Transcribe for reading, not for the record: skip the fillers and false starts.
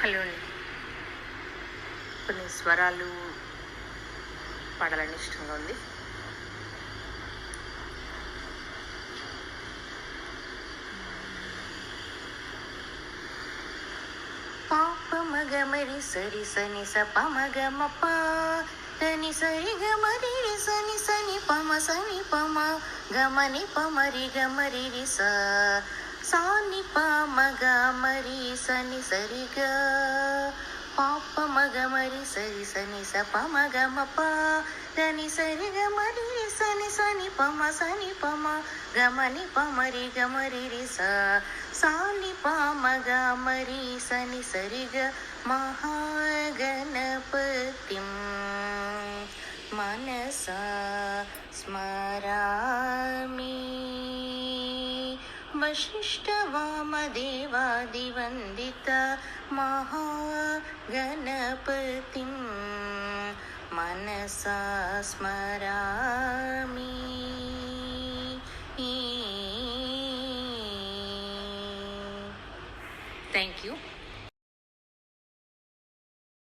Hello అండి. కొన్ని స్వరాలు పాడాలని ఇష్టంగా ఉంది. పాప మగ మరి సరి సని స పమగ మప దని సరి గ మరి రి సని సని పమ గమని పమరి గమరి రి స సాని పమగ మరి సని సరి గ పాప మగ మరి సరి సని స పమగ మప దని సరి గ మరి రి సని పమ గమని పమరి గమరి రి స సాని పమగ మరి సని సరి గ మహాగణపతిం మనసా స్మరామి వశిష్ఠవామదేవాదివందిత మహాగణపతిం మనసా స్మరామి. Thank you.